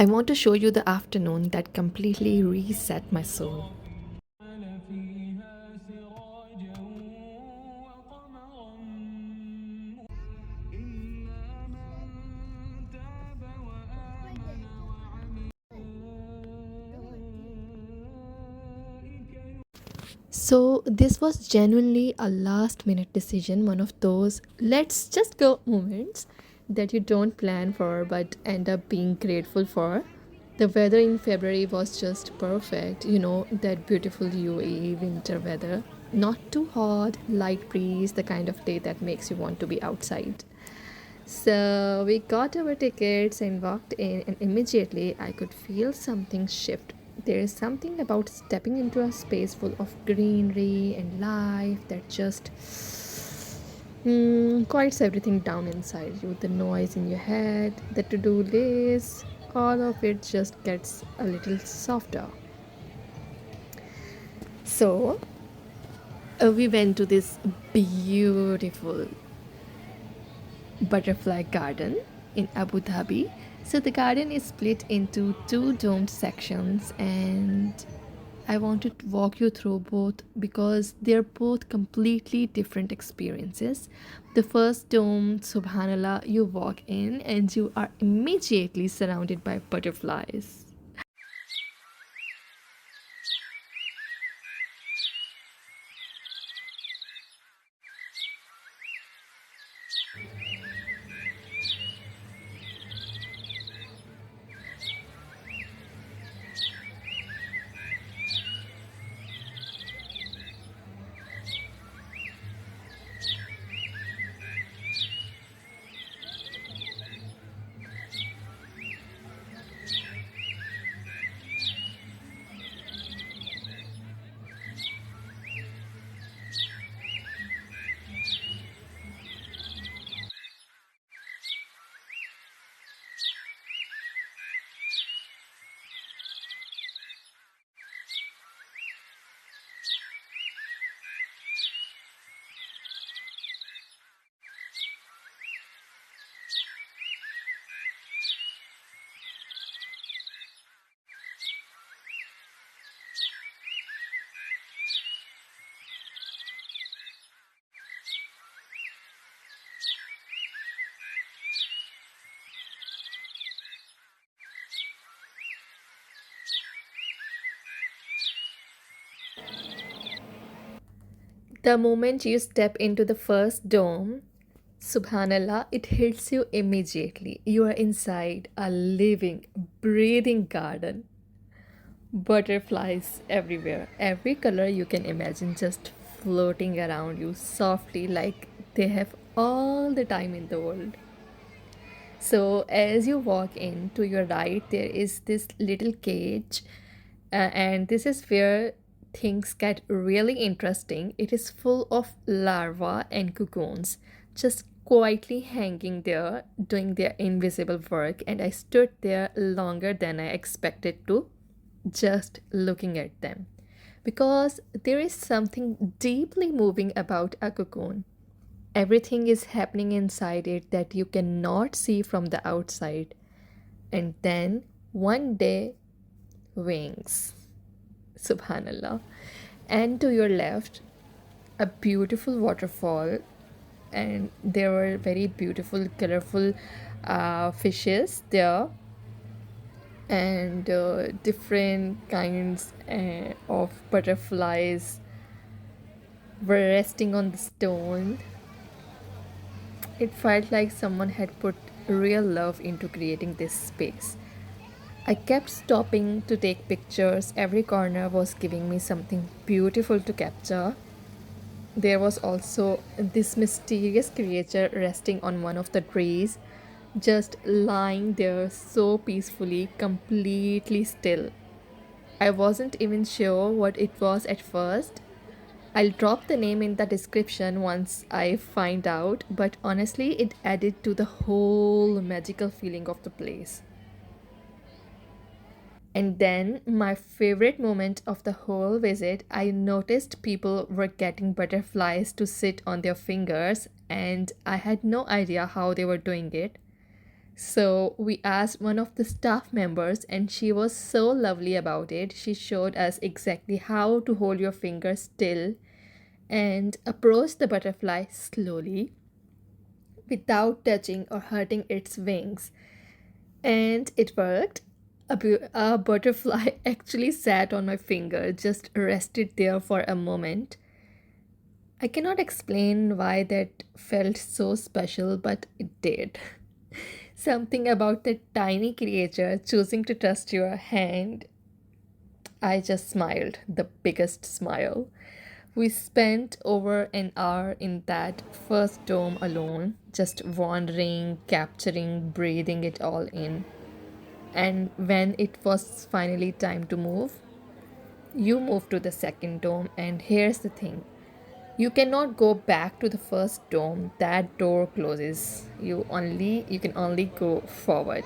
I want to show you the afternoon that completely reset my soul. So, this was genuinely a last minute decision, one of those let's just go moments that you don't plan for but end up being grateful for. The weather in February was just perfect, that beautiful UAE winter weather. Not too hot, light breeze, the kind of day that makes you want to be outside. So we got our tickets and walked in, and immediately I could feel something shift. There is something about stepping into a space full of greenery and life that just quiets everything down inside you. The noise in your head, the to do list, all of it just gets a little softer. So we went to this beautiful butterfly garden in Abu Dhabi. So the garden is split into two domed sections, and I wanted to walk you through both because they're both completely different experiences. The first dome, subhanAllah, you walk in and you are immediately surrounded by butterflies. The moment you step into the first dome, subhanallah, it hits you immediately. You are inside a living, breathing garden. Butterflies everywhere, every color you can imagine just floating around you softly, like they have all the time in the world. So, as you walk in to your right, there is this little cage, and this is where things get really interesting. It is full of larvae and cocoons, just quietly hanging there, doing their invisible work. And I stood there longer than I expected to, just looking at them. Because there is something deeply moving about a cocoon. Everything is happening inside it that you cannot see from the outside. And then one day, wings. Subhanallah. And to your left, a beautiful waterfall, and there were very beautiful, colorful fishes there, and different kinds of butterflies were resting on the stone. It felt like someone had put real love into creating this space. I kept stopping to take pictures. Every corner was giving me something beautiful to capture. There was also this mysterious creature resting on one of the trees, just lying there so peacefully, completely still. I wasn't even sure what it was at first. I'll drop the name in the description once I find out, but honestly, it added to the whole magical feeling of the place. And then, my favorite moment of the whole visit, I noticed people were getting butterflies to sit on their fingers, and I had no idea how they were doing it. So we asked one of the staff members, and she was so lovely about it. She showed us exactly how to hold your finger still and approach the butterfly slowly without touching or hurting its wings. And it worked. A butterfly actually sat on my finger, just rested there for a moment. I cannot explain why that felt so special, but it did. Something about that tiny creature choosing to trust your hand. I just smiled, the biggest smile. We spent over an hour in that first dome alone, just wandering, capturing, breathing it all in. And when it was finally time to move, you moved to the second dome. And here's the thing, you cannot go back to the first dome. That door closes. You can only go forward.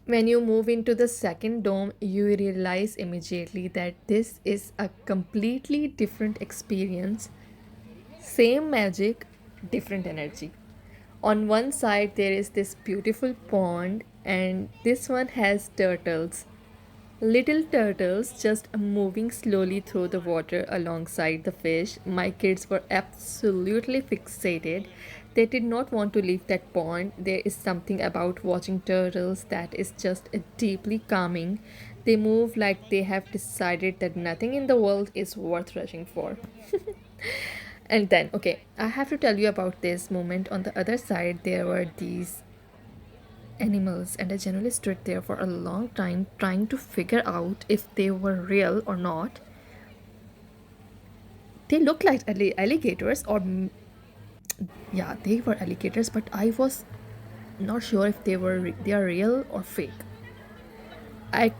When you move into the second dome, you realize immediately that this is a completely different experience. Same magic, different energy. On one side, there is this beautiful pond, and this one has turtles. Little turtles just moving slowly through the water alongside the fish. My kids were absolutely fixated. They did not want to leave that pond. There is something about watching turtles that is just deeply calming. They move like they have decided that nothing in the world is worth rushing for. And then, okay, I have to tell you about this moment. On the other side, there were these animals, and I generally stood there for a long time trying to figure out if they were real or not. They looked like alligators, or yeah, they were alligators, but I was not sure if they are real or fake. I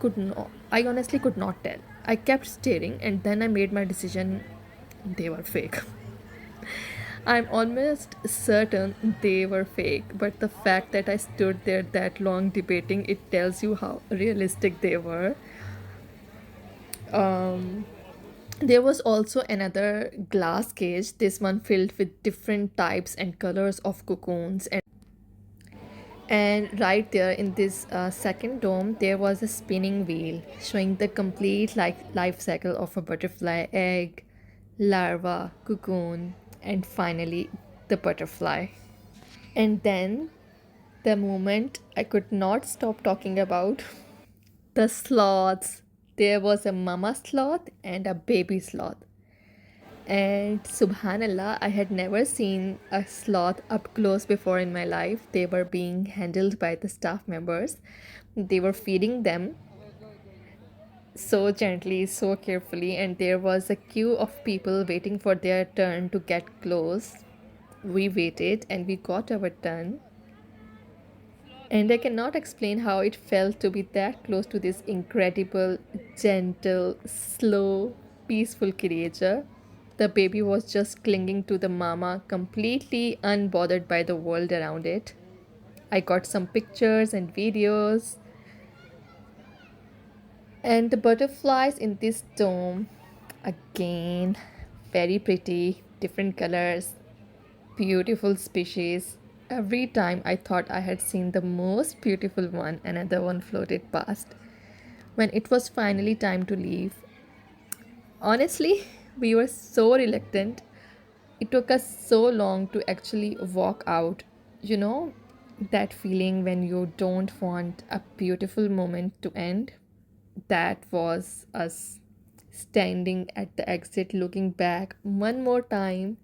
honestly could not tell. I kept staring, and then I made my decision. They were fake. I'm almost certain they were fake, but the fact that I stood there that long debating, it tells you how realistic they were. Um, there was also another glass cage, this one filled with different types and colors of cocoons. And right there in this second dome, there was a spinning wheel showing the complete life cycle of a butterfly egg, larva, cocoon, and finally the butterfly. And then the moment I could not stop talking about the sloths. There was a mama sloth and a baby sloth. And subhanAllah, I had never seen a sloth up close before in my life. They were being handled by the staff members. They were feeding them so gently, so carefully, and there was a queue of people waiting for their turn to get close. We waited and we got our turn. And I cannot explain how it felt to be that close to this incredible, gentle, slow, peaceful creature. The baby was just clinging to the mama, completely unbothered by the world around it. I got some pictures and videos, and the butterflies in this dome, again, very pretty, different colors, beautiful species. Every time I thought I had seen the most beautiful one, another one floated past. When it was finally time to leave, honestly, we were so reluctant. It took us so long to actually walk out. You know, that feeling when you don't want a beautiful moment to end? That was us standing at the exit looking back one more time.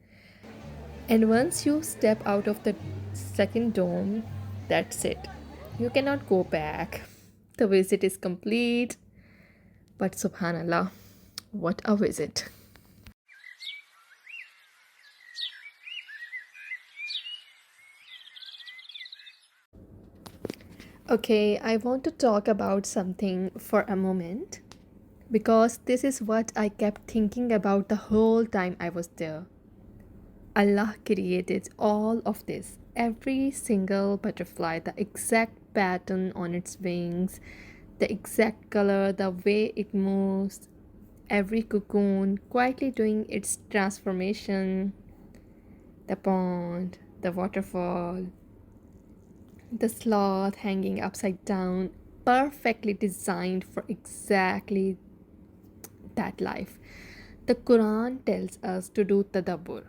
And once you step out of the second dome, that's it. You cannot go back. The visit is complete. But subhanAllah, what a visit. Okay, I want to talk about something for a moment because this is what I kept thinking about the whole time I was there. Allah created all of this, every single butterfly, the exact pattern on its wings, the exact color, the way it moves, every cocoon quietly doing its transformation, the pond, the waterfall, the sloth hanging upside down, perfectly designed for exactly that life. The Quran tells us to do tadabbur,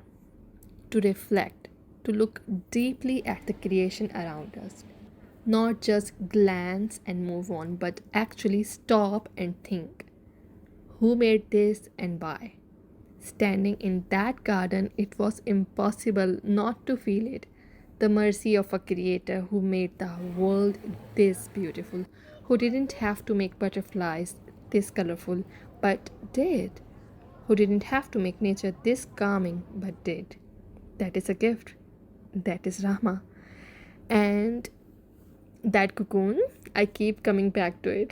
to reflect, to look deeply at the creation around us. Not just glance and move on, but actually stop and think who made this and why. Standing in that garden, it was impossible not to feel it. The mercy of a creator who made the world this beautiful, who didn't have to make butterflies this colorful, but did, who didn't have to make nature this calming, but did. That is a gift. That is Rama. And that cocoon, I keep coming back to it.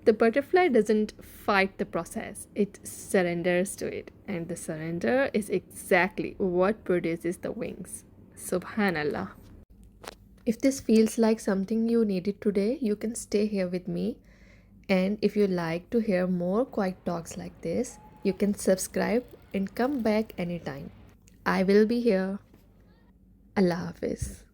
The butterfly doesn't fight the process, it surrenders to it. And the surrender is exactly what produces the wings. Subhanallah. If this feels like something you needed today, you can stay here with me. And if you like to hear more quiet talks like this, you can subscribe and come back anytime. I will be here. Allah Hafiz.